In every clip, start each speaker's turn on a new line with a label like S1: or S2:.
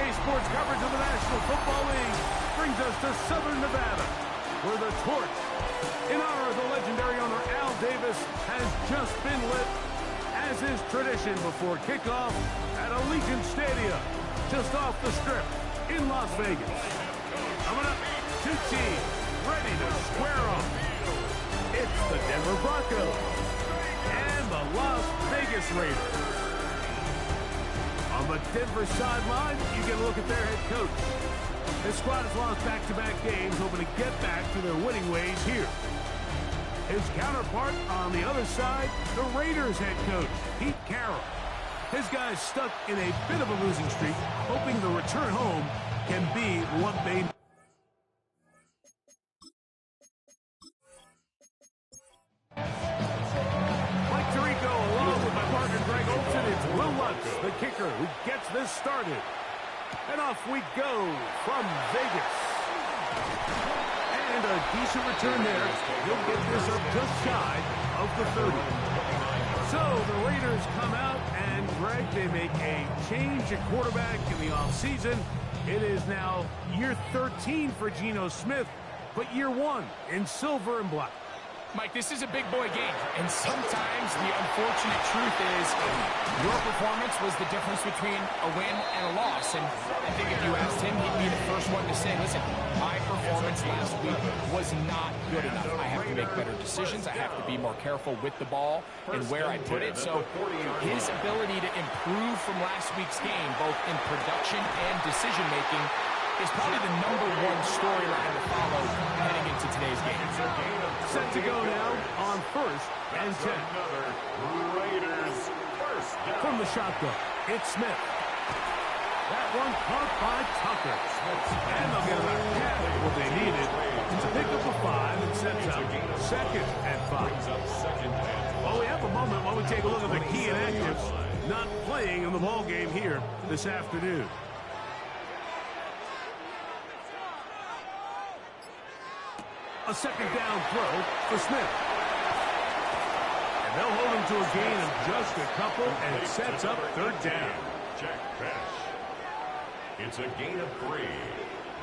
S1: Today's sports coverage of the National Football League brings us to Southern Nevada, where the torch, in honor of the legendary owner Al Davis, has just been lit, as is tradition before kickoff at Allegiant Stadium, just off the Strip in Las Vegas. Coming up, two teams ready to square off. It's the Denver Broncos and the Las Vegas Raiders. On the Denver sideline, you get a look at their head coach. His squad has lost back-to-back games, hoping to get back to their winning ways here. His counterpart on the other side, the Raiders head coach, Pete Carroll. His guys stuck in a bit of a losing streak, hoping the return home can be what they need. The kicker who gets this started. And off we go from Vegas. And a decent return there. He'll get this up just shy of the 30. So the Raiders come out, and Greg, they make a change at quarterback in the offseason. It is now year 13 for Geno Smith, but year 1 in silver and black.
S2: Mike, this is a big boy game, and sometimes the unfortunate truth is your performance was the difference between a win and a loss. And I think if you asked him, he'd be the first one to say, listen, my performance last week was not good enough. I have to make better decisions. I have to be more careful with the ball and where I put it. So his ability to improve from last week's game, both in production and decision-making, is probably the #1 storyline to follow heading into today's game.
S1: Set to go now on 1st and 10.
S3: Raiders first down.
S1: From the shotgun, it's Smith. That one caught by Tucker. And they'll get about half of what they needed to pick up a 5 and sets up 2nd and 5. Well, we have a moment while we take a look at the key inactives not playing in the ball game here this afternoon. A 2nd down throw for Smith. And they'll hold him to a gain of just a couple, and it sets up 3rd down.
S3: Jack Bash. It's a gain of 3.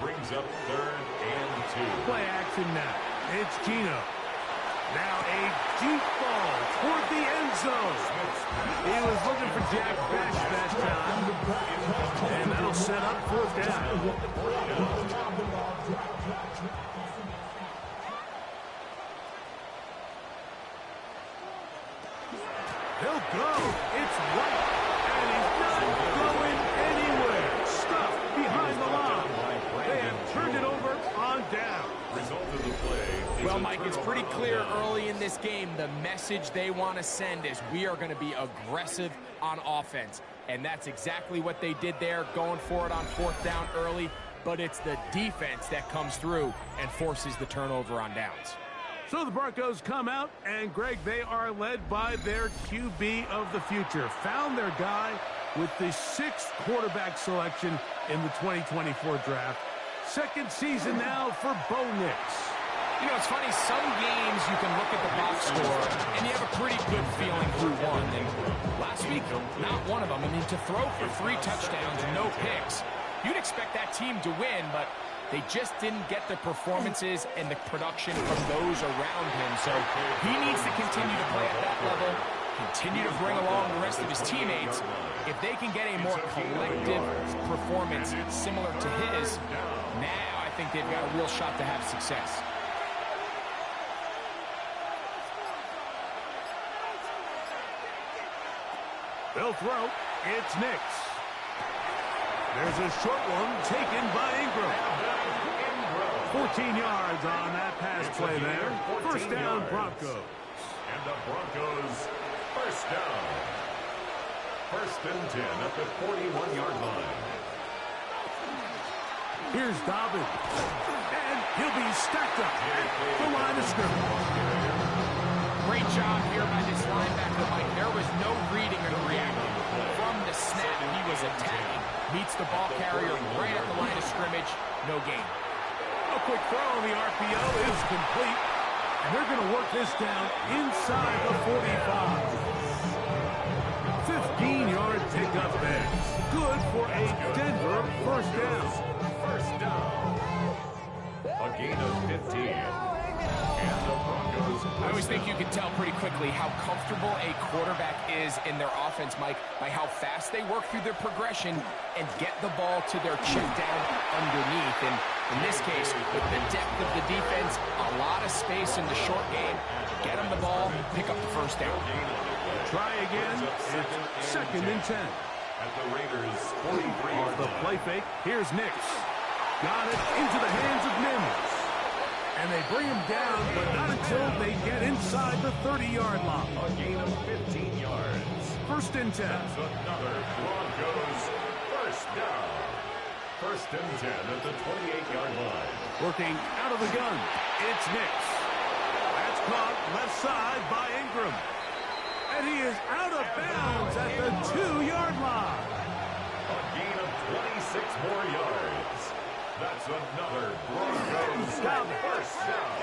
S3: Brings up 3rd and 2.
S1: Play action now. It's Geno. Now a deep ball toward the end zone. He was looking for Jack Bash that time. And that'll set up 4th down. He'll go. It's White. And he's not going anywhere. Stuffed behind the line. They have turned it over on down.
S3: Result of the play.
S2: Well, Mike, it's pretty clear early in this game the message they want to send is we are going to be aggressive on offense. And that's exactly what they did there, going for it on 4th down early. But it's the defense that comes through and forces the turnover on downs.
S1: So the Broncos come out, and Greg, they are led by their QB of the future. Found their guy with the 6th quarterback selection in the 2024 draft. 2nd season now for Bo Nix.
S2: You know, it's funny, some games you can look at the box score, and you have a pretty good feeling who won. And last week, not one of them. I mean, to throw for 3 touchdowns, no picks, you'd expect that team to win, but they just didn't get the performances and the production from those around him. So he needs to continue to play at that level, continue to bring along the rest of his teammates. If they can get a more collective performance similar to his, now I think they've got a real shot to have success.
S1: They'll throw. It's Nix. There's a short one taken by Ingram. 14 yards on that pass play there. 1st down, Broncos.
S3: And the Broncos, 1st down. 1st and 10 at the 41-yard line.
S1: Here's Dobbins. And he'll be stacked up at the line of scrimmage.
S2: Great job here by this linebacker, Mike. There was no reading or reacting. From the snap, he was attacking. Meets the ball carrier right at the line of scrimmage. No gain.
S1: A quick throw on the RPO is complete. And they're going to work this down inside the 45. 15-yard pickup there. Good for a Denver 1st
S2: always think you can tell pretty quickly how comfortable a quarterback is in their offense, Mike, by how fast they work through their progression and get the ball to their check down underneath. And in this case, with the depth of the defense, a lot of space in the short game, get them the ball, pick up the first down.
S1: Try again. It's 2nd and 10.
S3: At the Raiders' 43.
S1: Off the play fake, here's Nix. Got it into the hands of Mims. And they bring him down, but not until they get inside the 30-yard line.
S3: A gain of 15 yards.
S1: 1st and 10.
S3: That's another Broncos first down. 1st and 10 at the 28-yard line.
S1: Working out of the gun, it's Nix. That's caught left side by Ingram. And he is out of bounds at the 2-yard line.
S3: A gain of 26 more yards. That's another Broncos first down.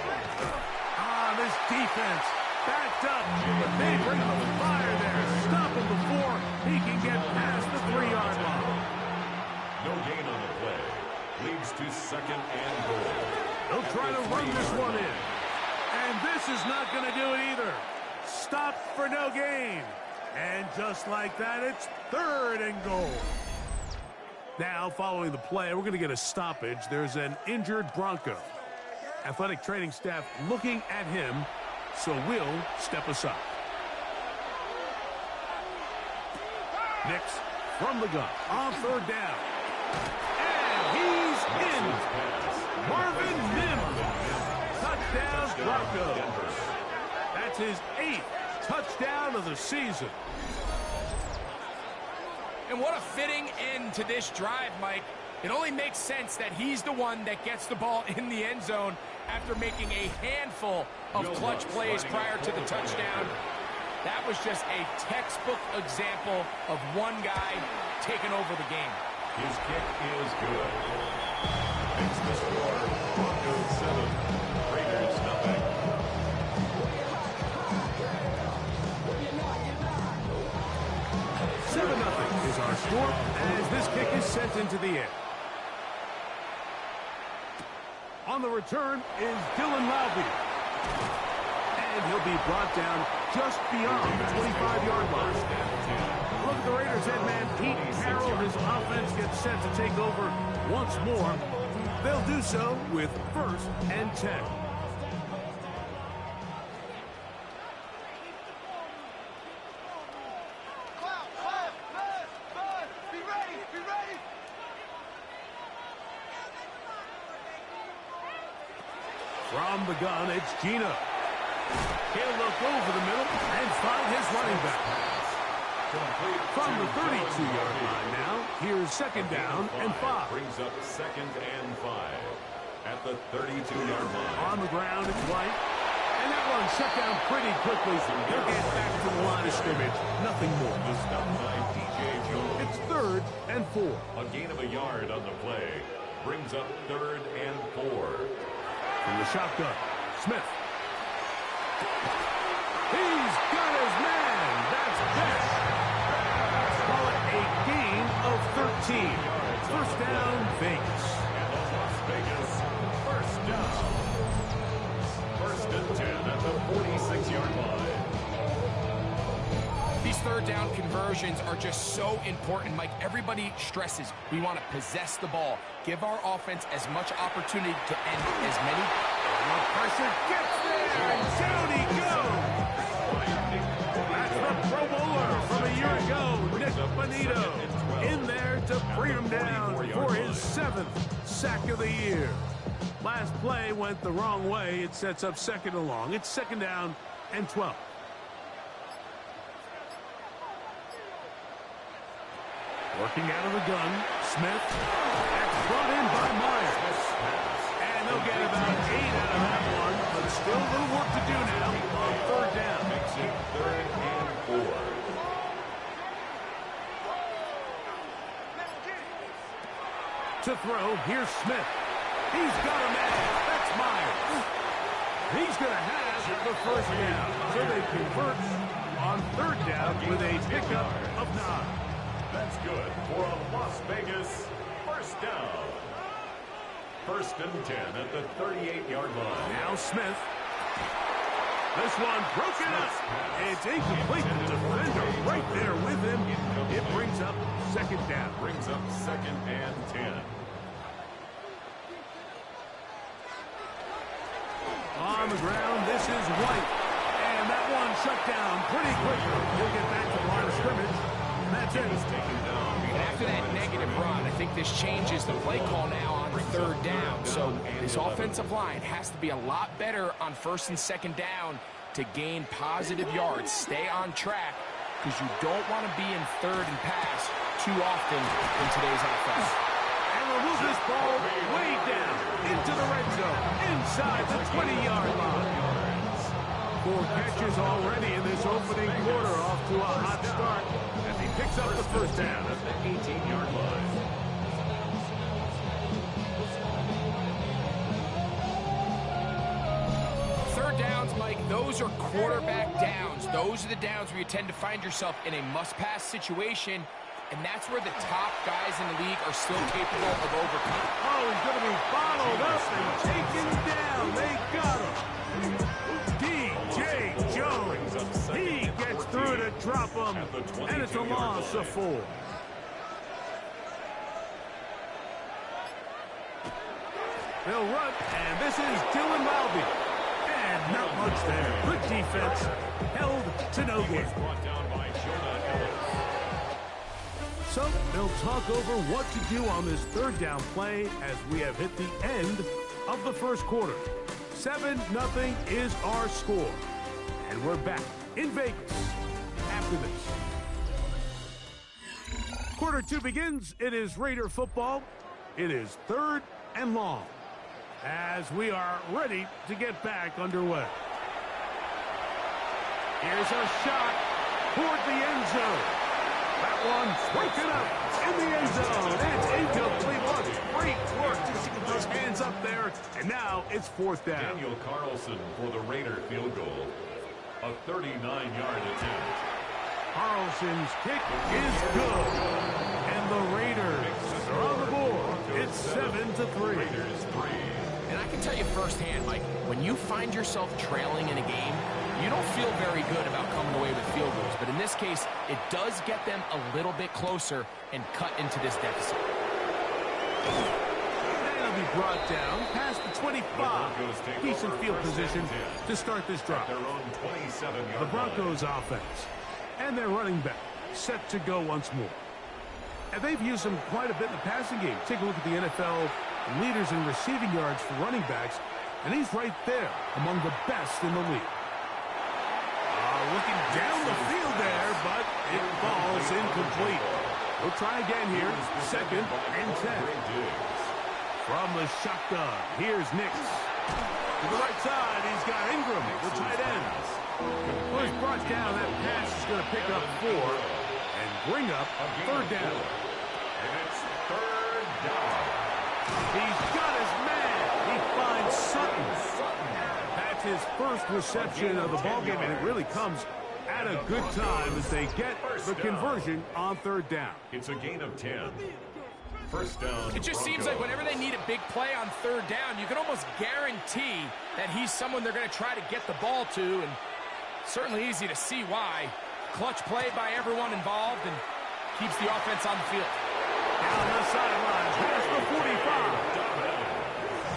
S1: This defense backed up, but they bring the fire there. Stop him before he can get past the 3-yard line.
S3: No gain on the play. Leads to 2nd and goal.
S1: They'll try to run this one in. And this is not going to do it either. Stop for no gain. And just like that, it's 3rd and goal. Now, following the play, we're going to get a stoppage. There's an injured Bronco. Athletic training staff looking at him, so we'll step aside. Nix from the gun on 3rd down. And he's in. Marvin Mims. Touchdown, Broncos. That's his 8th touchdown of the season.
S2: And what a fitting end to this drive, Mike. It only makes sense that he's the one that gets the ball in the end zone after making a handful of clutch plays prior to the touchdown. That was just a textbook example of one guy taking over the game.
S3: His kick is good. It's the score. Broncos 7, Raiders nothing.
S1: 7-0 is our score as this kick is sent into the air. On the return is Dylan Laube. And he'll be brought down just beyond the 25-yard line. Look at the Raiders head man, Pete Carroll. His offense gets set to take over once more. They'll do so with 1st and 10. From the gun, it's Gino. He'll look over the middle and find his running back. From the 32-yard line now, here's 2nd down and 5.
S3: Brings up 2nd and 5 at the 32-yard line.
S1: On the ground, it's White. And that one shut down pretty quickly. They'll get back to the line of scrimmage. Nothing more.
S3: The stop by DJ Jones.
S1: It's 3rd and 4.
S3: A gain of a yard on the play. Brings up 3rd and 4.
S1: From the shotgun, Smith. He's got his man. That's best. Call it a gain of 13. 1st down, Vegas.
S3: And Las Vegas, 1st down. 1st and 10 at the 46-yard line.
S2: These 3rd down conversions are just so important, Mike. Everybody stresses we want to possess the ball, give our offense as much opportunity to end as many.
S1: The pressure gets there, and down he goes. That's the Pro Bowler from a year ago, Nick Bonito, in there to bring him down for his 7th sack of the year. Last play went the wrong way. It sets up 2nd and long. It's 2nd down and 12. Working out of the gun, Smith. That's brought in by Myers. And they'll get about 8 out of that one, but still a little work to do now on 3rd down.
S3: Makes it 3rd and 4.
S1: To throw, here's Smith. He's got a man. That's Myers. He's going to have the 1st down. So they convert on 3rd down with a pickup of 9.
S3: That's good for a Las Vegas 1st down. 1st and 10 at the 38-yard line.
S1: Now Smith. This one broken up. It's incomplete. The defender right there with him. It brings up second down.
S3: Brings up 2nd and 10.
S1: On the ground, this is White. And that one shut down pretty quickly. He'll get back to the line of scrimmage. And that's it.
S3: Taken down.
S2: And after that negative run, I think this changes the play call now on 3rd down. So this offensive line has to be a lot better on 1st and 2nd down to gain positive yards. Stay on track because you don't want to be in 3rd and pass too often in today's offense.
S1: And we'll move this ball way down into the red zone, inside the 20-yard line. 4 catches already in this opening quarter, off to a hot start as he picks up the first down
S3: at the 18-yard line.
S2: Third downs, Mike, those are quarterback downs. Those are the downs where you tend to find yourself in a must-pass situation, and that's where the top guys in the league are still capable of overcoming.
S1: Oh, he's going to be bottled up and taken down. They got him. D.J. Jones. He gets through to drop him, and it's a loss of 4. They'll run, and this is Dylan Mulvey. And not much there. Good defense. Held to no gain. So they'll talk over what to do on this 3rd down play as we have hit the end of the first quarter. 7-0 is our score. And we're back in Vegas after this. Quarter 2 begins. It is Raider football. It is 3rd and long as we are ready to get back underway. Here's a shot toward the end zone. That one broken up in the end zone. It's incomplete. What great work just to get those hands up there. And now it's 4th down.
S3: Daniel Carlson for the Raider field goal. A 39-yard attempt.
S1: Carlson's kick is good. And the Raiders are on the board. It's 7-3.
S3: Raiders 3.
S2: And I can tell you firsthand, Mike, when you find yourself trailing in a game, you don't feel very good about coming away with field goals. But in this case, it does get them a little bit closer and cut into this deficit.
S1: They'll be brought down past the 25. Decent field position to start this drive.
S3: Their own 27-yard
S1: The Broncos offense and their running back set to go once more. And they've used them quite a bit in the passing game. Take a look at the NFL leaders in receiving yards for running backs, and he's right there among the best in the league. Looking down the field there, but it falls incomplete. We'll try again here. 2nd and 10. From the shotgun, here's Nix. To the right side, he's got Ingram, the tight end. Well, he's brought down. That pass is going to pick up 4 and bring up 3rd down.
S3: And it's 3rd down.
S1: He's got his man. He finds Sutton. That's his first reception of the ballgame, and it really comes at a good time as they get the conversion on 3rd down.
S3: It's a gain of 10. First down.
S2: It just seems like whenever they need a big play on 3rd down, you can almost guarantee that he's someone they're going to try to get the ball to, and certainly easy to see why. Clutch play by everyone involved and keeps the offense on the field.
S1: Down the sideline, past the 45.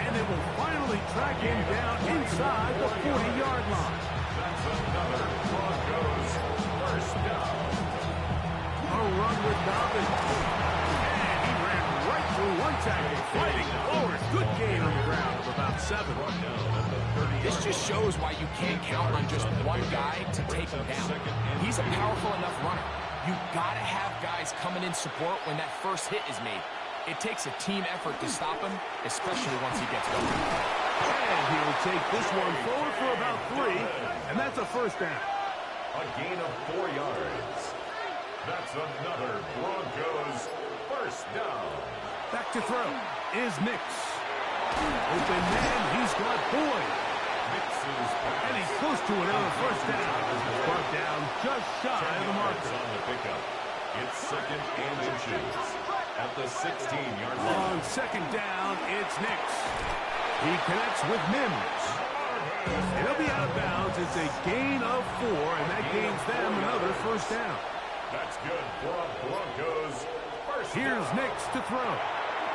S1: And they will finally track him down inside the 40-yard line.
S3: That's another Broncos first down.
S1: A run with Dobbins. And he ran right through one tackle, fighting forward. Good gain on the ground of about 7.
S2: This just shows why you can't count on just one guy to take him down. He's a powerful enough runner. You've got to have guys coming in support when that first hit is made. It takes a team effort to stop him, especially once he gets going.
S1: And he'll take this one forward for about 3, and that's a first down.
S3: A gain of 4 yards. That's another Broncos first down.
S1: Back to throw is Nix. Open man, he's got Boyd. And he's close to another first down. Brought down just shy of the marker.
S3: On the pickup. It's 2nd and inches at the 16-yard line.
S1: On 2nd down, it's Nix. He connects with Mims. It'll be out of bounds. It's a gain of 4, and that gains them another first down.
S3: That's good for a Broncos first down.
S1: Here's Nix to throw.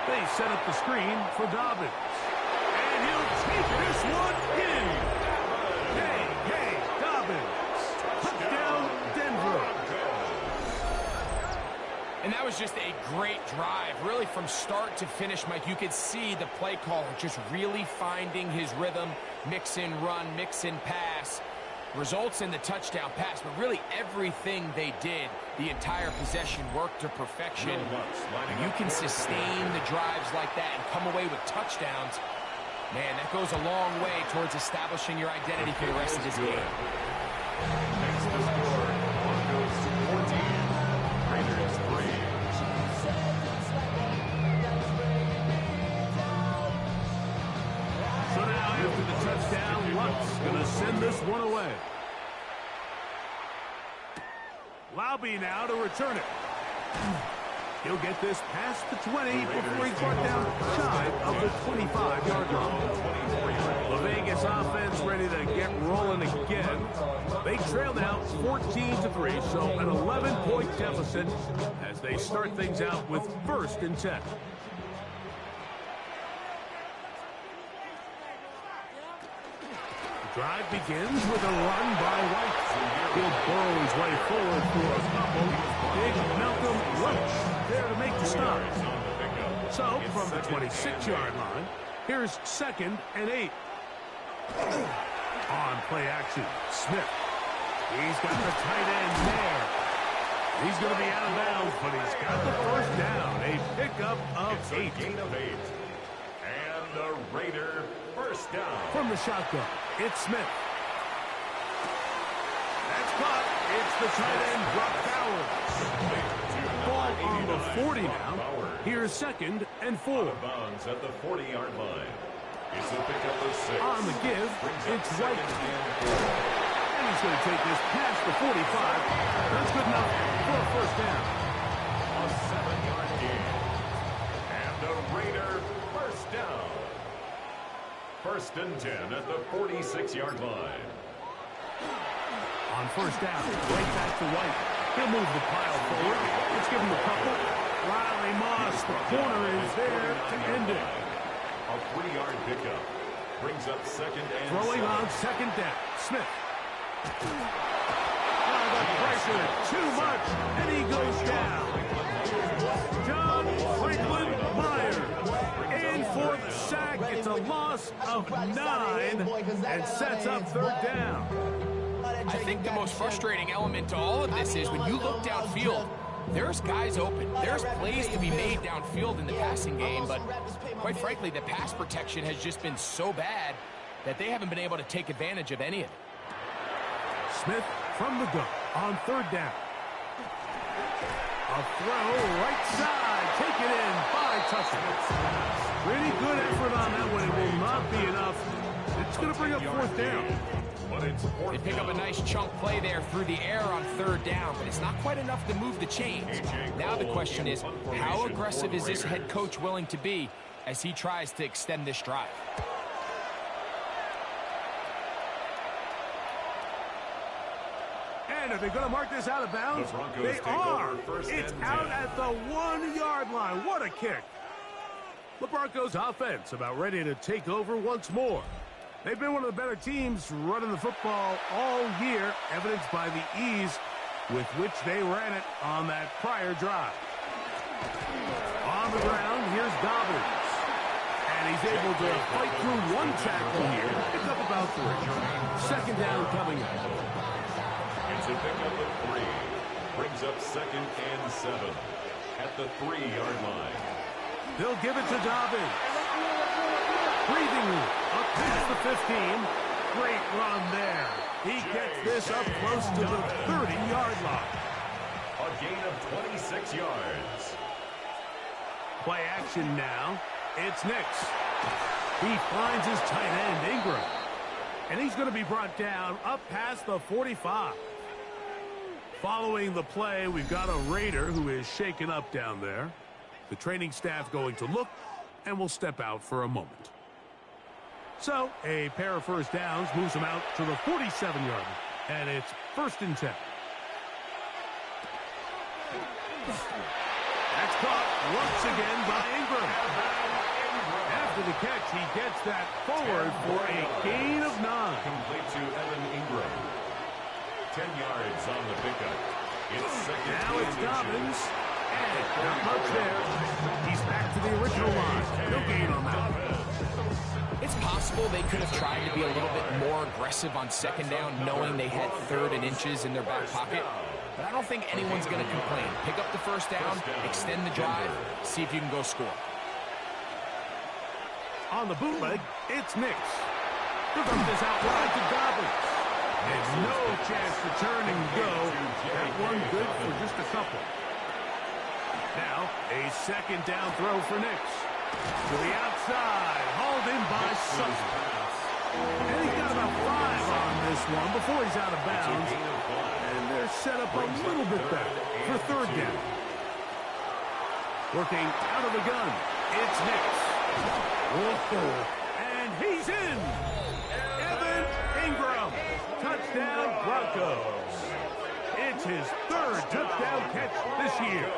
S1: They set up the screen for Dobbins. And he'll take this one in. Hey, Dobbins. Touchdown, Denver.
S2: And that was just a great drive. Really from start to finish, Mike, you could see the play caller just really finding his rhythm. Mix in run, mix in pass. Results in the touchdown pass, but really everything they did, the entire possession worked to perfection. When you can sustain the drives like that and come away with touchdowns, man, that goes a long way towards establishing your identity for the rest of this game.
S3: Next to score, Broncos 14, Raiders 3.
S1: So now after the touchdown, Luck's going to send this one away. Laube now to return it. He'll get this past the 20 before he's brought down shy of the 25-yard line. The Vegas offense ready to get rolling again. They trail now 14-3, so an 11-point deficit as they start things out with 1st and 10. Drive begins with a run by White. He'll burrow his way forward for a couple. Big Malcolm Roach there to make the stop. So, from the 26-yard line, here's 2nd and 8. On play action, Smith. He's got the tight end there. He's going to be out of bounds, but he's got the first down. A pickup of 8.
S3: Gain of 8. And the Raider first down.
S1: From the shotgun, it's Smith. That's caught. It's the tight end, Brock Bowers. Ball on the 40 now. Here's 2nd and 4.
S3: Out of bounds at the 40-yard line. It's a pickup of 6.
S1: On the give, it's White. And he's going to take this past the 45. That's good enough for a first down.
S3: A 7-yard gain. And the Raider first down. 1st and 10 at the 46-yard line.
S1: On first down, right back to White. He'll move the pile forward. Let's give him a couple. Riley Moss, the corner is there to end it.
S3: A 3-yard pickup. Brings up 2nd and
S1: Throwing
S3: 7.
S1: on 2nd down. Smith. Oh, the pressure, too much, and he goes down. John Franklin Myers in for the sack. It's a loss of 9 and sets up 3rd down.
S2: I think the most frustrating element to all of this is when you look downfield, there's guys open. There's plays to be made downfield in the passing game, but quite frankly, the pass protection has just been so bad that they haven't been able to take advantage of any of it.
S1: Smith from the gun on 3rd down. A throw right side, taken in by Tucker. Pretty good effort on that one. It will not be enough. It's going to bring up 4th down.
S2: They pick up a nice chunk play there through the air on 3rd down, but it's not quite enough to move the chains. Now the question is, how aggressive is this head coach willing to be as he tries to extend this drive?
S1: And are they going to mark this out of bounds? They are. It's out at the 1-yard line. What a kick. The Broncos offense about ready to take over once more. They've been one of the better teams running the football all year, evidenced by the ease with which they ran it on that prior drive. On the ground, here's Dobbins. And he's able to fight through 1 tackle here. Pick up about 3. 2nd down coming up.
S3: It's a pickup of 3. Brings up 2nd and 7 at the 3-yard line.
S1: They'll give it to Dobbins. Breathing room up past the 15. Great run there. He gets this up close to the 30-yard line.
S3: A gain of 26 yards.
S1: Play action now. It's Nix. He finds his tight end, Ingram. And he's going to be brought down up past the 45. Following the play, we've got a Raider who is shaken up down there. The training staff going to look and will step out for a moment. So a pair of first downs moves them out to the 47-yard line. And it's 1st and 10. That's caught once again by Ingram. After the catch, he gets that forward for a gain of 9.
S3: Complete to Evan Ingram. 10 yards on the pickup. It's second.
S1: Now it's Dobbins. And not much there. He's back to the original line. No gain on that.
S2: It's possible they could have tried to be a little bit more aggressive on 2nd down, knowing they had 3rd and inches in their back pocket. But I don't think anyone's going to complain. Pick up the first down, extend the drive, see if you can go score.
S1: On the bootleg, it's Nix. They'll dump this out wide to Dobbins. There's no chance to turn and go. That one good for just a couple. Now, a 2nd down throw for Nix. To the outside, hauled in by Sutton. And he's got about 5 on this one before he's out of bounds. And they're set up a little bit better for 3rd down. Working out of the gun, it's Nix. And he's in. Evan Ingram. Touchdown, Broncos. It's his 3rd touchdown catch this year.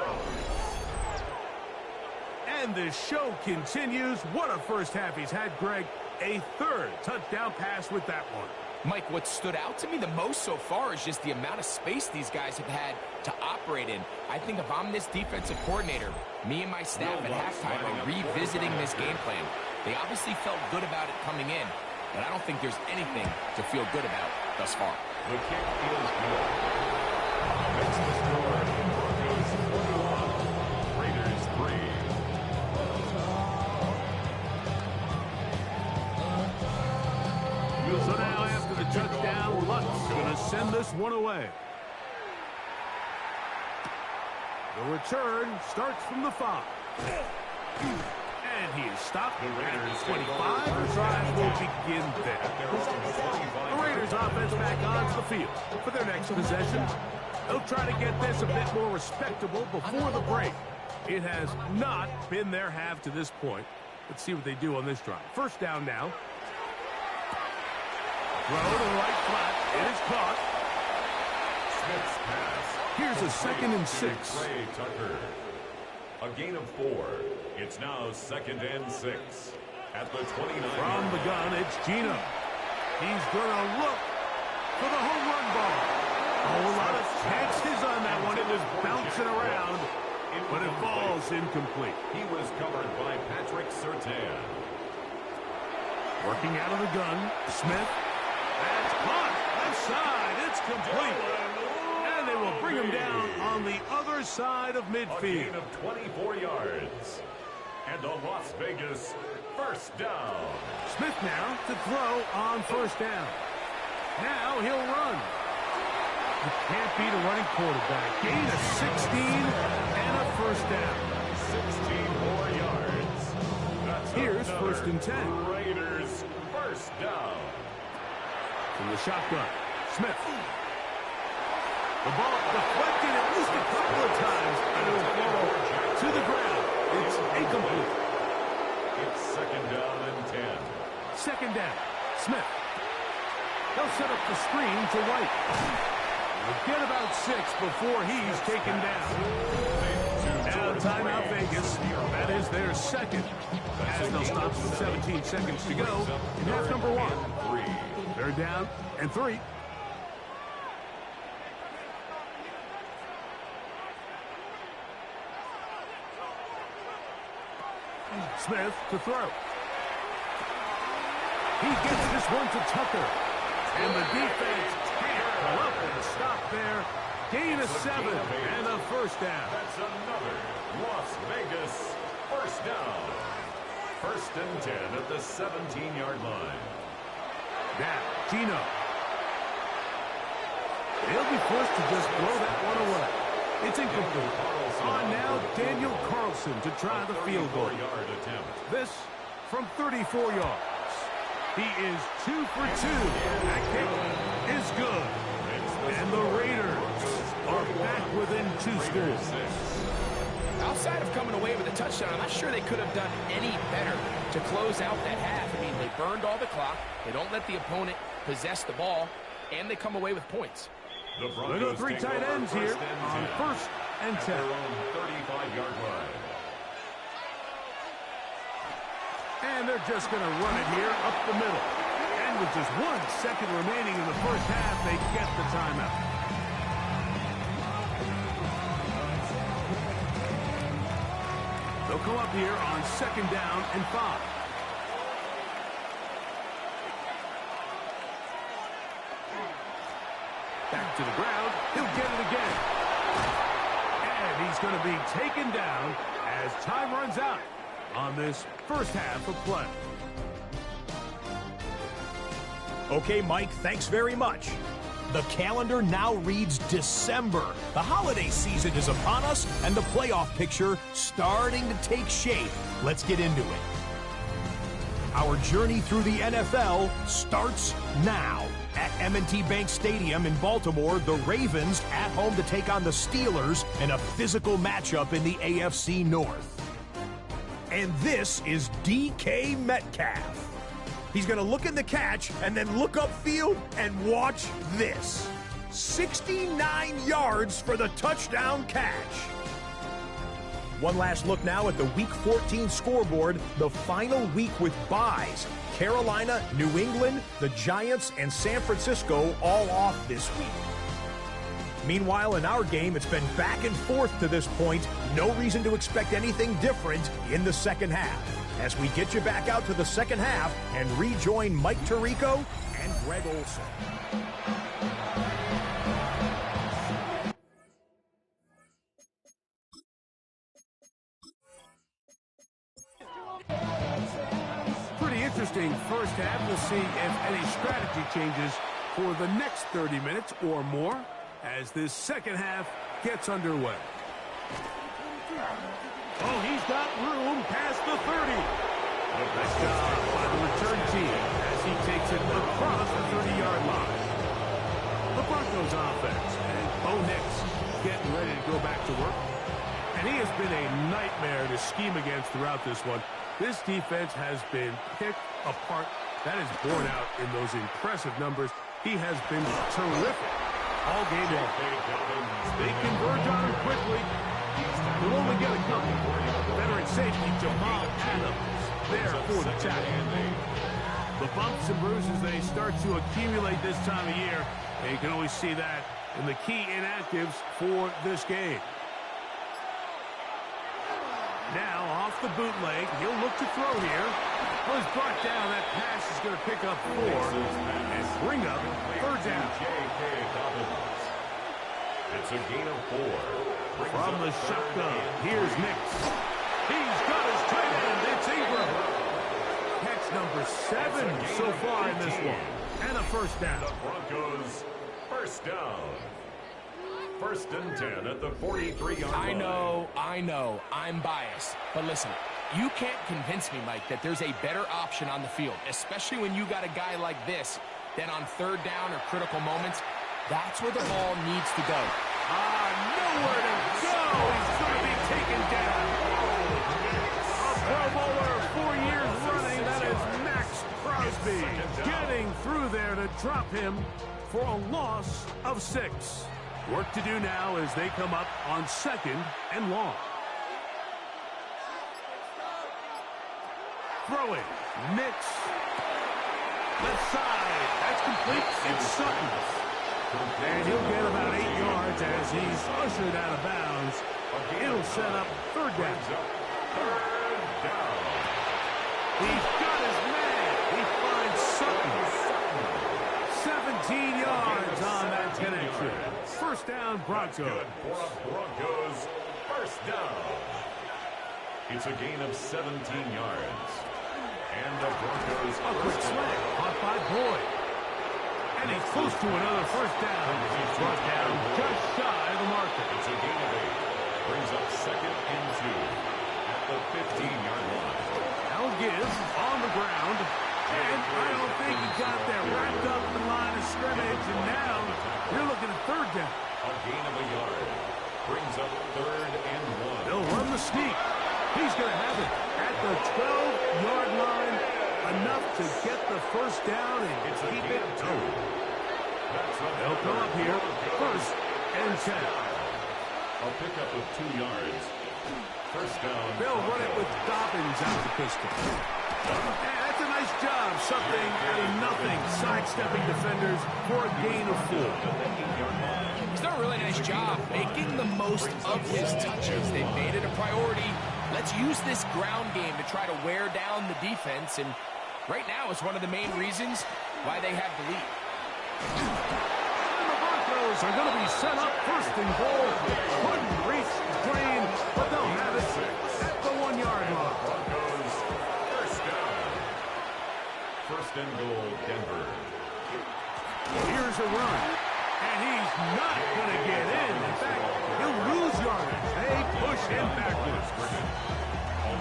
S1: And the show continues. What a first half he's had, Greg. A 3rd touchdown pass with that one.
S2: Mike, what stood out to me the most so far is just the amount of space these guys have had to operate in. I think if I'm this defensive coordinator, me and my staff at halftime are revisiting this game plan. They obviously felt good about it coming in, but I don't think there's anything to feel good about thus far.
S3: The kick is good. Makes the score. Broncos 41, Raiders 3.
S1: So now after the touchdown, Luck's going to send this one away. The return starts from the 5. And he is stopped at 25. The drive will begin there. The Raiders offense back onto the field for their next possession. They'll try to get this a bit more respectable before the break. It has not been their half to this point. Let's see what they do on this drive. 1st down now. Throw to the right flat. It is caught.
S3: Smith's pass.
S1: Here's a 2nd and 6.
S3: Trey Tucker. A gain of 4. It's now 2nd and 6. At the 29.
S1: From the gun, it's Gino. He's going to look for the home run ball. A whole lot of chances on that one. It was bouncing around, but it falls incomplete.
S3: He was covered by Patrick Surtain.
S1: Working out of the gun, Smith. That's caught. Left side. It's complete. And they will bring him down on the other side of midfield.
S3: A gain of 24 yards. And a Las Vegas 1st down.
S1: Smith now to throw on 1st down. Now he'll run. You can't beat a running quarterback. Gain of 16 and a 1st down.
S3: 16 more yards. That's
S1: Here's 1st and 10.
S3: Raiders 1st down.
S1: From the shotgun, Smith. The ball deflected at least a couple of times, and it will fall to the ground. It's incomplete.
S3: It's 2nd down and 10.
S1: 2nd down, Smith. They'll set up the screen to White. We'll get about 6 before he's taken down. Now timeout Vegas. That is their 2nd. As they'll stop with 17 seconds to go in half number 1. 3rd down and 3. Smith to throw. He gets this one to Tucker. And the defense can't come up and stop there. Gain of 7 and a 1st down.
S3: That's another Las Vegas 1st down. 1st and 10 at the 17-yard line.
S1: Now, Gino. They'll be forced to just throw that one away. It's incomplete. On now, Daniel Carlson to try the field goal. This from 34 yards. He is 2 for 2. That kick is good. And the Raiders are back within 2 scores.
S2: I'll aside of coming away with a touchdown, I'm not sure they could have done any better to close out that half. I mean, they burned all the clock. They don't let the opponent possess the ball, and they come away with points.
S3: The
S1: Look
S3: Broncos
S1: at three
S3: take
S1: tight
S3: over
S1: ends here on
S3: 1st
S1: first and
S3: at
S1: 10.
S3: their own 35-yard line.
S1: And they're just going to run it here up the middle. And with just 1 second remaining in the first half, they get the timeout. They'll come up here on 2nd down and 5. Back to the ground. He'll get it again. And he's going to be taken down as time runs out on this first half of play.
S4: Okay, Mike, thanks very much. The calendar now reads December. The holiday season is upon us, and the playoff picture starting to take shape. Let's get into it. Our journey through the NFL starts now. At M&T Bank Stadium in Baltimore, the Ravens at home to take on the Steelers in a physical matchup in the AFC North. And this is DK Metcalf. He's going to look in the catch and then look upfield and watch this. 69 yards for the touchdown catch. One last look now at the Week 14 scoreboard, the final week with byes. Carolina, New England, the Giants, and San Francisco all off this week. Meanwhile, in our game, it's been back and forth to this point. No reason to expect anything different in the second half. As we get you back out to the second half and rejoin Mike Tirico and Greg Olson.
S1: Pretty interesting first half. We'll see if any strategy changes for the next 30 minutes or more as this second half gets underway. Oh, he's got room past the 30. Nice job by the return team as he takes it across the 30-yard line. The Broncos offense and Bo Nix getting ready to go back to work. And he has been a nightmare to scheme against throughout this one. This defense has been picked apart. That is borne out in those impressive numbers. He has been terrific all game long. They converge on him quickly. We'll only get a couple. Veteran safety Jamal Adams there for the tackle. The bumps and bruises, they start to accumulate this time of year. And you can always see that in the key inactives for this game. Now off the bootleg, he'll look to throw here. Was brought down. That pass is going to pick up 4 and bring up 3rd down.
S3: It's a gain of 4.
S1: From the shotgun, here's Nix. He's got his tight end. It's Ingram. Catch number 7 so far in this one. And a first down.
S3: The Broncos, first down. 1st and 10 at the 43-yard line.
S2: I know, I'm biased. But listen, you can't convince me, Mike, that there's a better option on the field, especially when you got a guy like this, than on 3rd down or critical moments. That's where the ball needs to go.
S1: Nowhere to go. He's going to be taken down. A Pro Bowler 4 years running. That is Max Crosby getting through there to drop him for a loss of 6. Work to do now as they come up on 2nd and long. Throwing. Nix. Left side. That's complete. It's Sutton. And he'll get about 8 yards as he's ushered out of bounds. It'll set up 3rd down. He's got his man. He finds Sutton. 17 yards on that connection. First down, Broncos.
S3: Broncos, first down. It's a gain of 17 yards. And the Broncos
S1: A quick slant. Caught by Boyd. And he's close to another first down. He's brought down just shy of the marker.
S3: It's a gain of 8. Brings up 2nd and 2 at the 15-yard line.
S1: Now Gibbs on the ground. And I don't think he got there. Wrapped up the line of scrimmage. And now you're looking at 3rd down.
S3: A gain of 1 yard. Brings up 3rd and 1.
S1: They'll run the sneak. He's going to have it at the 12-yard line. Enough to get the first down and keep it going. They'll come up here. First and 10.
S3: A pickup of 2 yards. First down.
S1: They'll run it with Dobbins out of the pistol. And that's a nice job. Something out of nothing. Sidestepping defenders for a gain of 4.
S2: He's done a really nice job making the most of his touches. They've made it a priority. Let's use this ground game to try to wear down the defense, and right now it's one of the main reasons why they have the lead.
S1: And the Broncos are going to be set up first and goal. Couldn't reach the plane, but they'll have it at the 1-yard line.
S3: Broncos first down. First and goal, Denver.
S1: Here's a run, and he's not going to get in. In fact, he'll lose yardage. They push him backwards.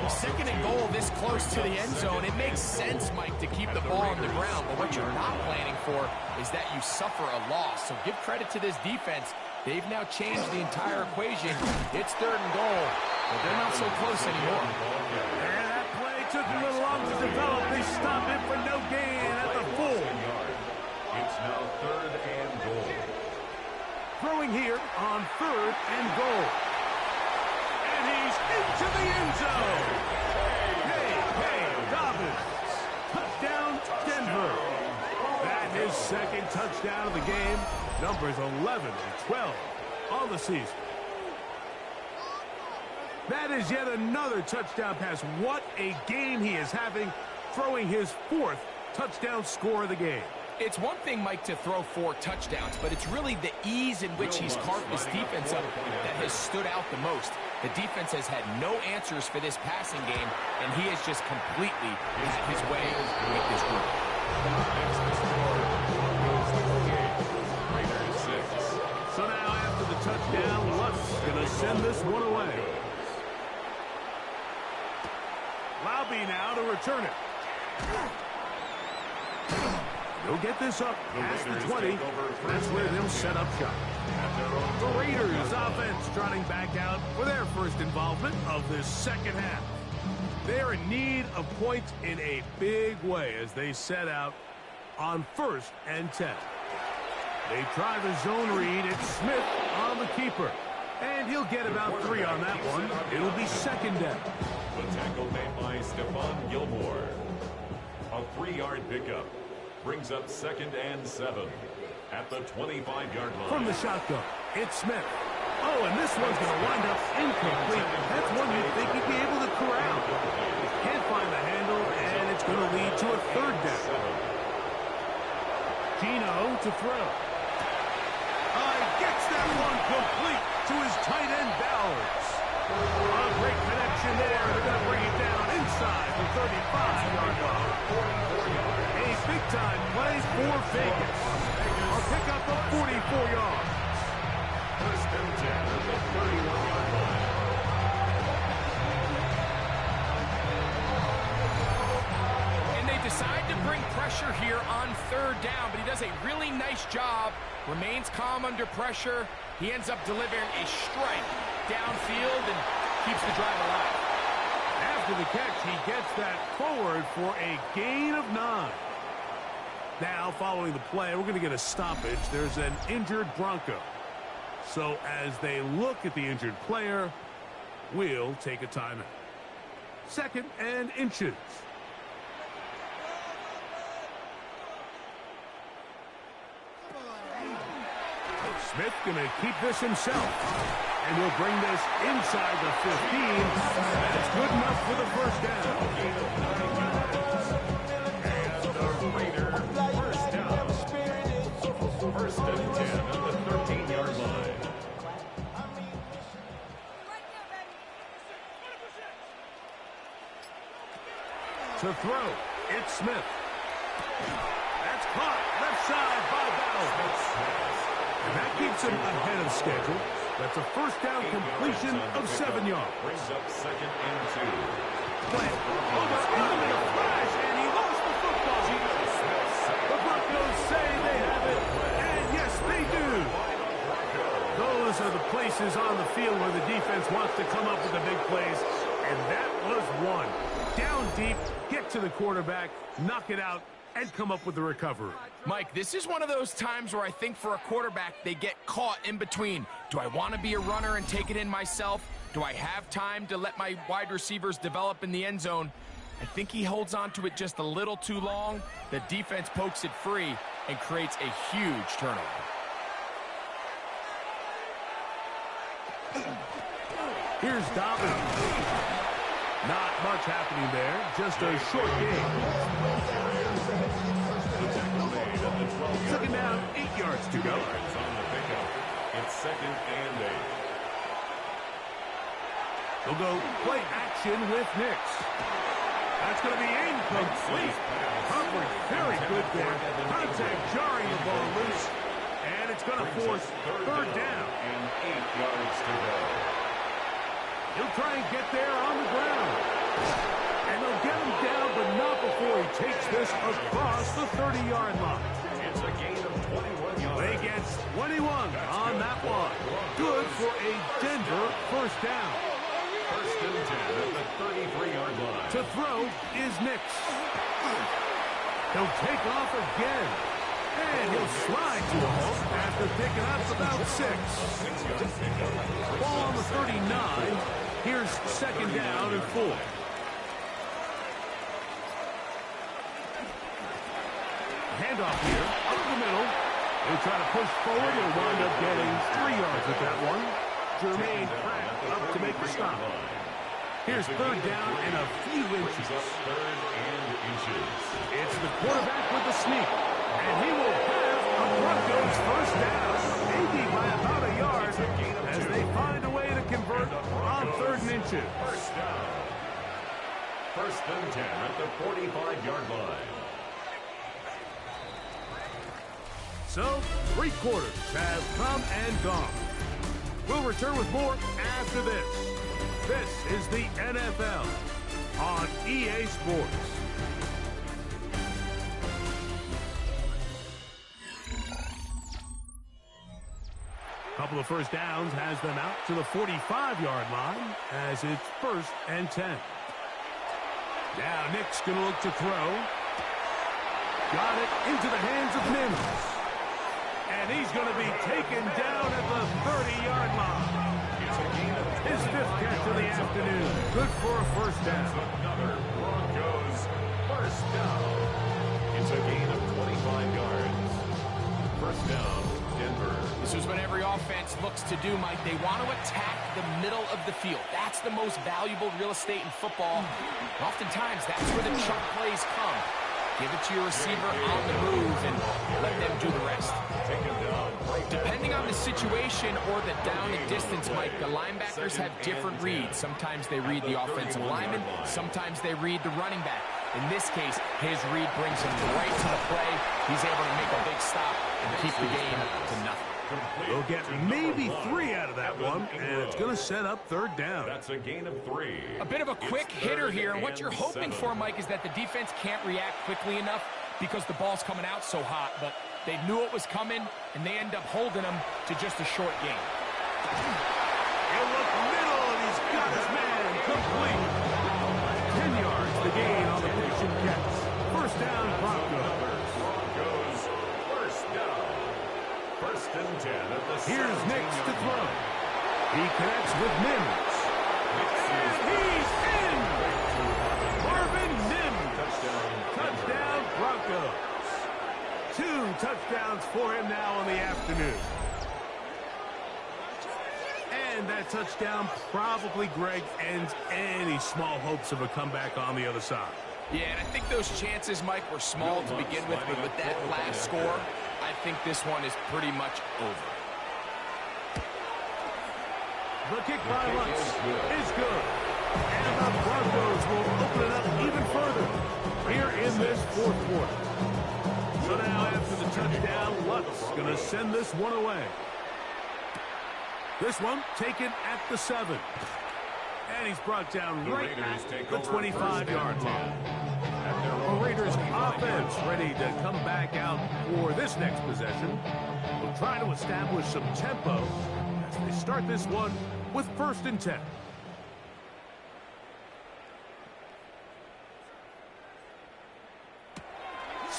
S2: Second and goal this close to the end zone. It makes sense, Mike, to keep the ball on the ground, but what you're not planning for is that you suffer a loss. So give credit to this defense. They've now changed the entire equation. It's third and goal, but they're not so close anymore.
S1: And that play took a little long to develop. They stop it for no gain at the full.
S3: It's now third and goal.
S1: Throwing here on third and goal. And he's into the end zone. Hey, Dobbins. Touchdown, Denver. That is his second touchdown of the game. Numbers 11 and 12 on the season. That is yet another touchdown pass. What a game he is having, throwing his 4th touchdown score of the game.
S2: It's one thing, Mike, to throw 4 touchdowns, but it's really the ease in which he's carved this defense up that has stood out the most. The defense has had no answers for this passing game, and he has just completely had his way with this group.
S1: So now after the touchdown, Lutz going to send this one away. Laube now to return it. He'll get this up past the 20. That's where they'll set up shop. The Raiders offense trotting back out for their first involvement of this second half. They're in need of points in a big way as they set out on first and 10. They try the zone read. It's Smith on the keeper. And he'll get about 3 on that one. It'll be second down.
S3: The tackle made by Stephon Gilmore. A 3-yard pickup. Brings up second and 7 at the 25-yard line.
S1: From the shotgun, it's Smith. Oh, and this one's going to wind up incomplete. That's one you'd think he'd be able to corral. Can't find the handle, and it's going to lead to a third down. Gino to throw. Gets that one complete to his tight end, Bowers. A great connection there. They're going to bring it down inside the 35-yard line. A big-time play for Vegas. A pickup of 44 yards.
S3: First and 10 at the 31-yard line.
S2: And they decide to bring pressure here on third down, but he does a really nice job. Remains calm under pressure. He ends up delivering a strike downfield and keeps the drive alive.
S1: After the catch, he gets that forward for a gain of 9. Now, following the play, we're going to get a stoppage. There's an injured Bronco. So as they look at the injured player, we'll take a timeout. Second and inches. Smith going to keep this himself. And he'll bring this inside the 15. That's good enough for the first down.
S3: And the Raiders first down. First and 10 on the 13-yard line.
S1: To throw, it's Smith. That's caught left side by Bowers. And that keeps him ahead of schedule. That's a first down completion of 7 yards.
S3: Brings up second and 2.
S1: Play over in a flash, and he lost the football. The Broncos say they have it, and yes, they do. Those are the places on the field where the defense wants to come up with the big plays. one. Down deep, get to the quarterback, knock it out, and come up with the recovery.
S2: Mike, this is one of those times where I think for a quarterback, they get caught in between. Do I want to be a runner and take it in myself? Do I have time to let my wide receivers develop in the end zone? I think he holds on to it just a little too long. The defense pokes it free and creates a huge turnover.
S1: Here's Dobbins. Not much happening there, just a short game. Second down, 8 yards to go.
S3: It's second and 8.
S1: They'll go play action with Nix. That's going to be incomplete. Coverage very good there. Contact jarring the ball loose. And it's going to force third down.
S3: And 8 yards to go.
S1: He'll try and get there on the ground. And they'll get him down, but not before he takes this across the 30-yard line.
S3: It's a gain of 21 yards.
S1: They get 21 on that one. Good for a Denver first down.
S3: First and 10 at the 33-yard line.
S1: To throw is Nix. He'll take off again. And he'll slide to a halt after picking up about 6. Ball on the 39. Here's second down and 4. Handoff here, up the middle. They try to push forward. He'll wind up getting 3 yards with that one. Jermaine Pratt up to make the stop. Here's third down and a few inches. It's the quarterback with the sneak. And he will have a Broncos first down, maybe by about a yard, as they find a way to convert on 3rd and inches.
S3: First down. First and 10 at the 45-yard line.
S1: So, 3 quarters have come and gone. We'll return with more after this. This is the NFL on EA Sports. Couple of first downs has them out to the 45-yard line as it's 1st and 10. Now Nick's going to look to throw. Got it into the hands of Mims. And he's going to be taken down at the 30-yard line. His 5th catch of the afternoon. Good for a first down.
S3: Another Broncos first down. It's a gain of 25 yards. First down, Denver.
S2: This is what every offense looks to do, Mike. They want to attack the middle of the field. That's the most valuable real estate in football. And oftentimes, that's where the chunk plays come. Give it to your receiver on the move and let them do the rest. Depending on the situation or the down and distance, Mike, the linebackers have different reads. Sometimes they read the offensive lineman. Sometimes they read the running back. In this case, his read brings him right to the play. He's able to make a big stop and keep the game to nothing.
S1: They'll get maybe 3 out of that one, and it's going to set up 3rd down.
S3: That's a gain of 3.
S2: A bit of a quick hitter here. What you're hoping for, Mike, is that the defense can't react quickly enough because the ball's coming out so hot. But they knew it was coming, and they end up holding them to just a short game.
S1: He'll look middle, and he's got his man complete. 10 yards the gain on the pitching catch. First down, Broncos.
S3: First down. First and 10 at the
S1: Here's Nix to throw. He connects with Mims. And he's in! Marvin Mims. Touchdown, Broncos. 2 touchdowns for him now in the afternoon. And that touchdown probably, Greg, ends any small hopes of a comeback on the other side.
S2: Yeah, and I think those chances, Mike, were small to begin with, but with that last score, I think this one is pretty much over.
S1: The kick by Lutz is good. And the Broncos will open it up even further here in this 4th quarter. So now after the touchdown, Lutz going to send this one away. This one taken at the 7. And he's brought down right at the 25-yard line. The Raiders offense ready to come back out for this next possession. We'll try to establish some tempo as they start this one with 1st and 10.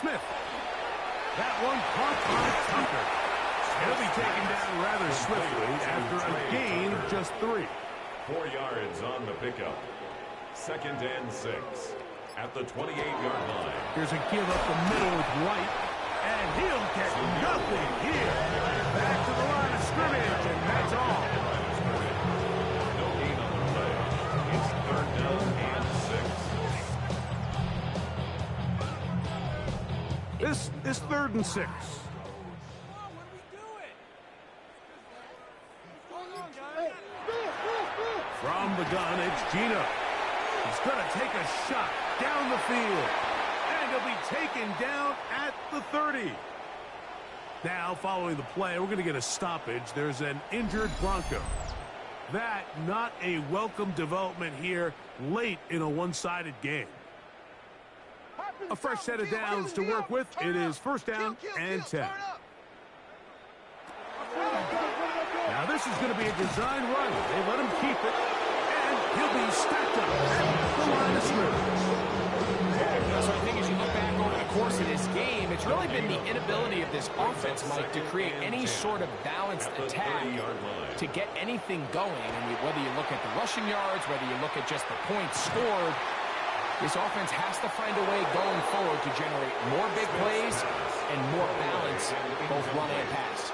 S1: Smith. That one caught by Tucker. He'll be taken down rather swiftly after a gain of just 3.
S3: 4 yards on the pickup. 2nd and 6 at the 28-yard line.
S1: Here's a give up the middle with White, and he'll get nothing here. Back to the line of scrimmage, and that's all.
S3: No gain on the play. It's 3rd down and 6.
S1: This is 3rd and 6. From the gun, it's Gino. He's going to take a shot down the field. And he'll be taken down at the 30. Now, following the play, we're going to get a stoppage. There's an injured Bronco. That, not a welcome development here late in a one-sided game. A fresh set of downs to work with. It is 1st down and 10. Now this is going to be a design run. They let him keep it, and he'll be stacked up at the line of scrimmage.
S2: So I think as you look back over the course of this game, it's really been the inability of this offense, Mike, to create any sort of balanced attack to get anything going. I mean, whether you look at the rushing yards, whether you look at just the points scored, this offense has to find a way going forward to generate more big plays and more balance, both run and pass.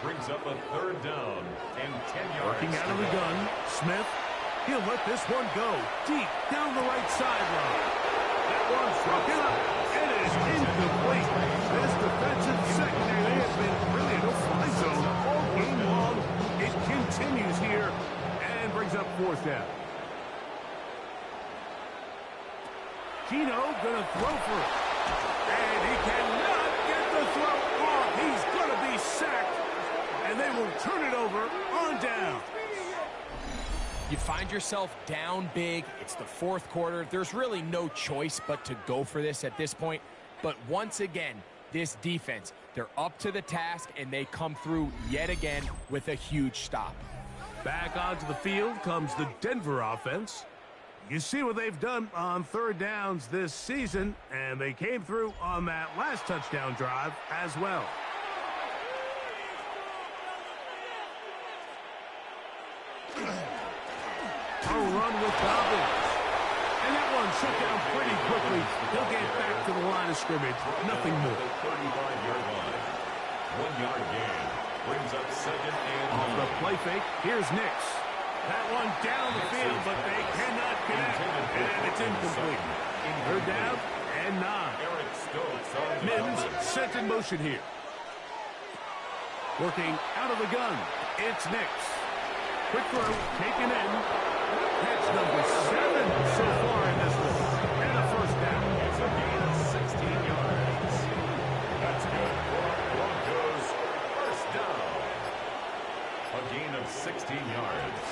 S3: Brings up a 3rd down and 10 yards.
S1: Working out of the gun, Smith. He'll let this one go deep down the right sideline. That one's broken up. It is incomplete. This defensive secondary, they have been really in a fly zone all game long. It continues here and brings up 4th down. Gino gonna throw for it. And he cannot get the throw off. He's gonna be sacked. And they will turn it over on down.
S2: You find yourself down big. It's the 4th quarter. There's really no choice but to go for this at this point. But once again, this defense, they're up to the task, and they come through yet again with a huge stop.
S1: Back onto the field comes the Denver offense. You see what they've done on 3rd downs this season, and they came through on that last touchdown drive as well. A run with Dobbins. And that one shut down pretty quickly. He'll get back to the line of scrimmage. Nothing more.
S3: The 35-yard line. 1-yard gain. Brings up 2nd and 9.
S1: Off the play fake, here's Nix. That one down the field, but they cannot connect. And it's incomplete. 3rd down and 9. Mims set in motion here. Working out of the gun. It's Nix. Quick throw, taken in. Catch number 7 so far in this one. And a 1st down.
S3: It's a gain of 16 yards. That's good for Broncos. 1st down. A gain of 16 yards.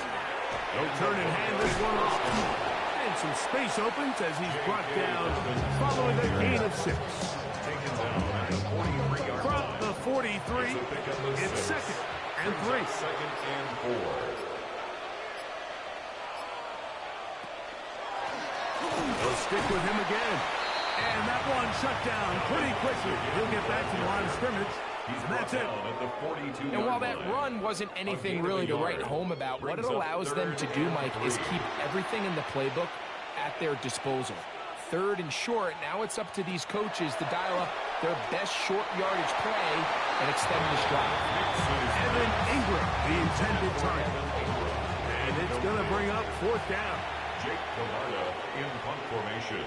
S1: No turn in hand, this one off. And some space opens as he's brought down following a gain of 6.
S3: Taken down at the 43-yard
S1: From
S3: line.
S1: the 43, it's 2nd and 3.
S3: 2nd and 4.
S1: They'll stick with him again. And that one shut down pretty quickly. He'll get back to the line of scrimmage. And that's it.
S3: At the 42-yard
S2: And while that
S3: line.
S2: run wasn't anything really to write home about, what it allows them to do, Mike, is keep everything in the playbook at their disposal. 3rd and short, now it's up to these coaches to dial up their best short yardage play and extend this drive.
S1: Evan Ingram, the intended target. And it's going to bring up 4th down.
S3: Jake Camarda in punt formation.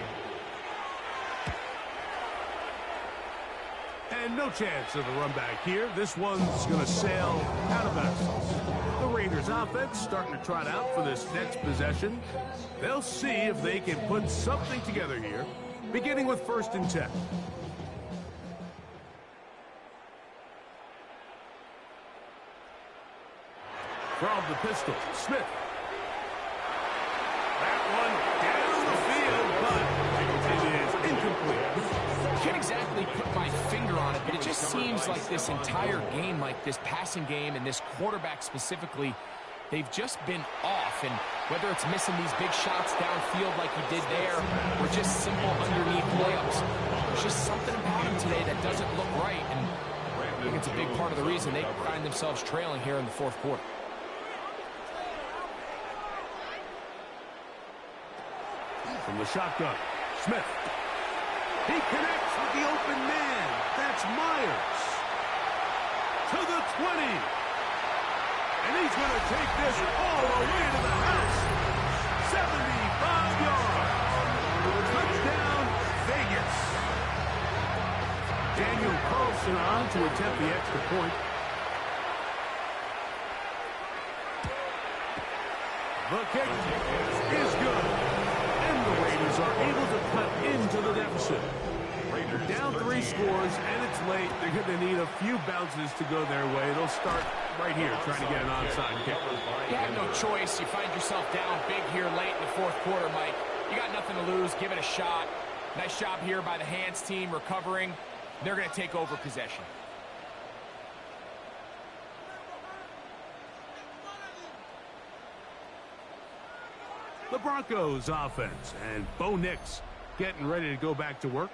S1: And no chance of a run back here. This one's going to sail out of bounds. The Raiders offense starting to trot out for this next possession. They'll see if they can put something together here, beginning with 1st and 10. From the pistol, Smith. That one down the field, but it is incomplete.
S2: Can't exactly put my finger on it, but it just seems like this entire game, like this passing game and this quarterback specifically, they've just been off. And whether it's missing these big shots downfield like he did there, or just simple underneath layups, there's just something about him today that doesn't look right. And I think it's a big part of the reason they find themselves trailing here in the fourth quarter.
S1: From the shotgun, Smith. He connects with the open man. That's Myers. To the 20. And he's going to take this all the way to the house. 75 yards. Touchdown, Vegas. Daniel Carlson on to attempt the extra point. The kick is good. And the Raiders are able to cut into the deficit. They're down 3 scores, and it's late. They're going to need a few bounces to go their way. They'll start right here trying to get an onside kick.
S2: You have no choice. You find yourself down big here late in the fourth quarter, Mike. You got nothing to lose. Give it a shot. Nice job here by the hands team recovering. They're going to take over possession.
S1: The Broncos offense, and Bo Nix getting ready to go back to work.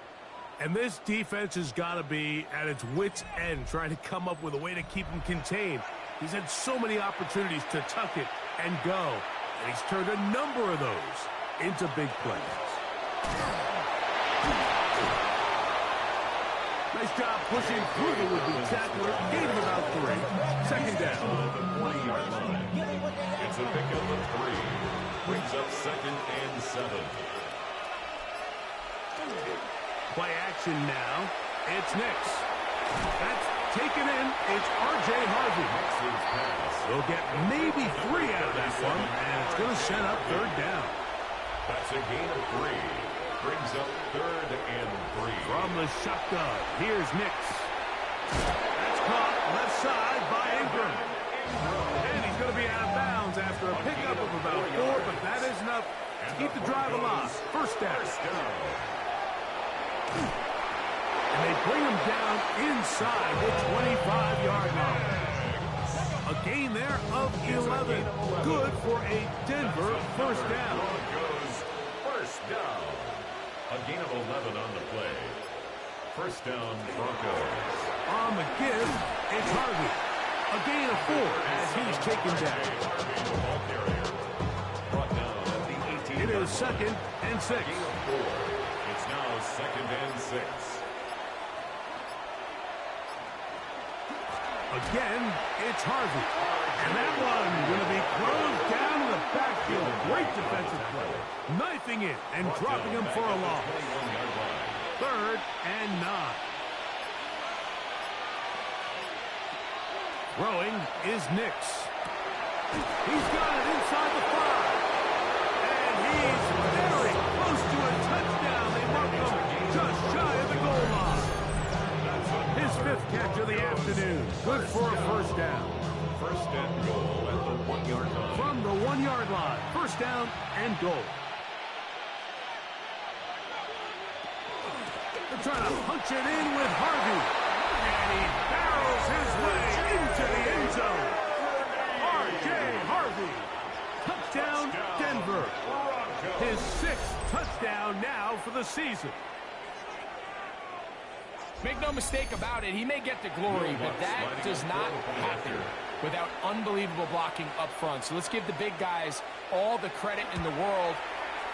S1: And this defense has got to be at its wits' end, trying to come up with a way to keep him contained. He's had so many opportunities to tuck it and go, and he's turned a number of those into big plays. Nice job pushing through the would-be tackler. Gain of about 3. Second down.
S3: It's a pickup of 3. Brings up 2nd and 7.
S1: Play action now. It's Nix. That's taken in. It's R.J. Harvey. They'll get maybe 3 out of that one, and it's going to set up 3rd down.
S3: That's a gain of 3. Brings up 3rd and 3.
S1: From the shotgun, here's Nix. That's caught left side by Ingram. And he's going to be out of bounds after a pickup of about 4, but that is enough to keep the drive alive. First down. And they bring him down inside the 25-yard line. A gain there of 11. Good for a Denver first down.
S3: Broncos first down. A gain of 11 on the play. First down, Broncos.
S1: On the give, it's Harvey. A gain of 4 as he's taken down.
S3: Brought down at the 18.
S1: It is 2nd and 6.
S3: Gain of 4. It's now 2nd and 6.
S1: Again, it's Harvey. And that one going to be closed down in the backfield. Great defensive play. Knifing it and dropping him for a loss. 3rd and 9. Throwing is Nix. He's got it inside the 5. And he's very close to a touchdown. They mark him just shy of the goal line. His 5th catch of the afternoon. Good for a first down.
S3: First and goal at the 1-yard line.
S1: From the 1-yard line. First down and goal. They're trying to punch it in with Harvey. And he barrels his way into the end zone. R.J. Harvey. Touchdown, Denver. His 6th touchdown now for the season.
S2: Make no mistake about it, he may get the glory, but that does not happen without unbelievable blocking up front. So let's give the big guys all the credit in the world.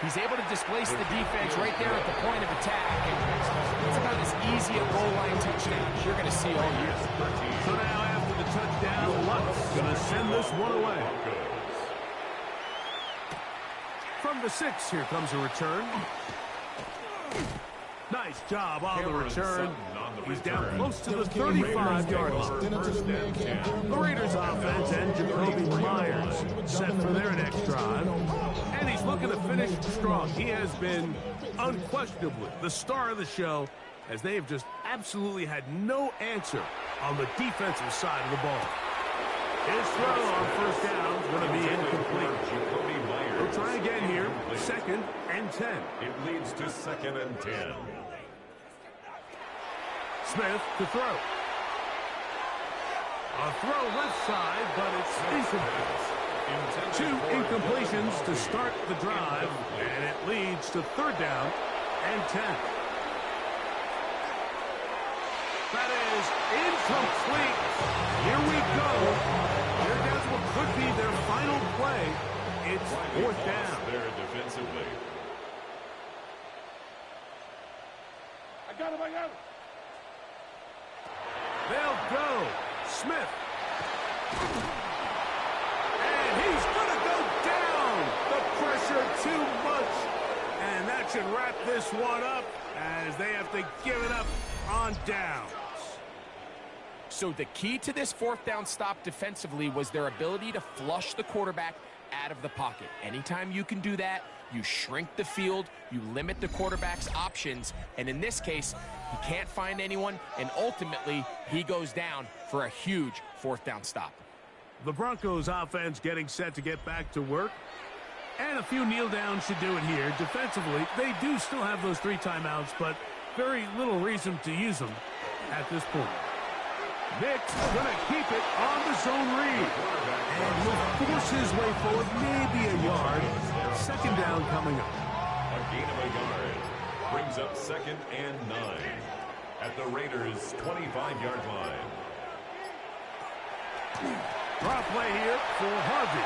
S2: He's able to displace the defense right there at the point of attack. And it's about as easy a goal line touchdown as you're going to see all year.
S1: So now after the touchdown, Luck's going to send this one away. From the 6, here comes a return. Nice job on the return. He's down close to the 35-yard line. The Raiders offense and Jacoby Myers set for their next drive. And he's looking to finish strong. He has been unquestionably the star of the show, as they have just absolutely had no answer on the defensive side of the ball. His throw on first down is going to be incomplete. We'll try again here. 2nd and 10.
S3: It leads to 2nd and 10.
S1: Smith to throw. A throw left side, but it's incomplete. 2 incompletions to start the drive, and it leads to 3rd down and 10. That is incomplete. Here we go. Here goes what could be their final play. It's 4th down.
S3: There defensively.
S1: I got him. They'll go. Smith. And he's going to go down. The pressure too much. And that should wrap this one up as they have to give it up on downs.
S2: So the key to this 4th down stop defensively was their ability to flush the quarterback out of the pocket. Anytime you can do that, you shrink the field, you limit the quarterback's options, and in this case, he can't find anyone, and ultimately, he goes down for a huge 4th down stop.
S1: The Broncos offense getting set to get back to work, and a few kneel downs should do it here. Defensively, they do still have those 3 timeouts, but very little reason to use them at this point. Nick's going to keep it on the zone read. And he'll force his way forward, maybe a yard. 2nd down coming up.
S3: A gain of a yard brings up 2nd and 9 at the Raiders' 25-yard line.
S1: Drop play here for Harvey.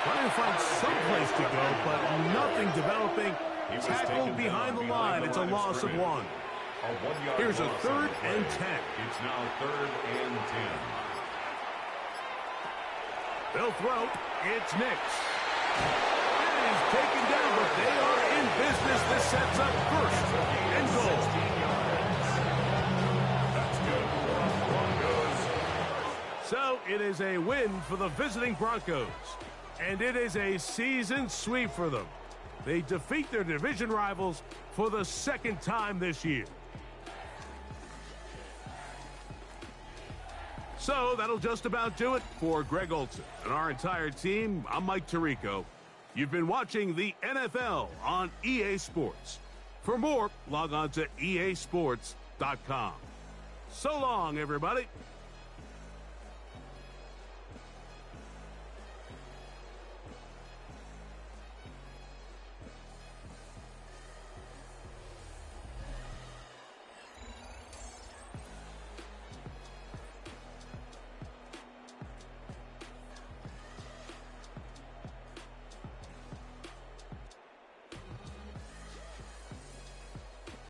S1: Trying to find some place to go, but nothing developing. Tackled behind the line. It's a loss of 1. Here's a 3rd and 10.
S3: It's now 3rd and 10.
S1: They'll throw. It's Nix. And he's taken down, but they are in business. This sets up 1st and goal.
S3: That's good for Broncos.
S1: So it is a win for the visiting Broncos. And it is a season sweep for them. They defeat their division rivals for the 2nd time this year. So that'll just about do it for Greg Olson and our entire team. I'm Mike Tirico. You've been watching the NFL on EA Sports. For more, log on to easports.com. So long, everybody.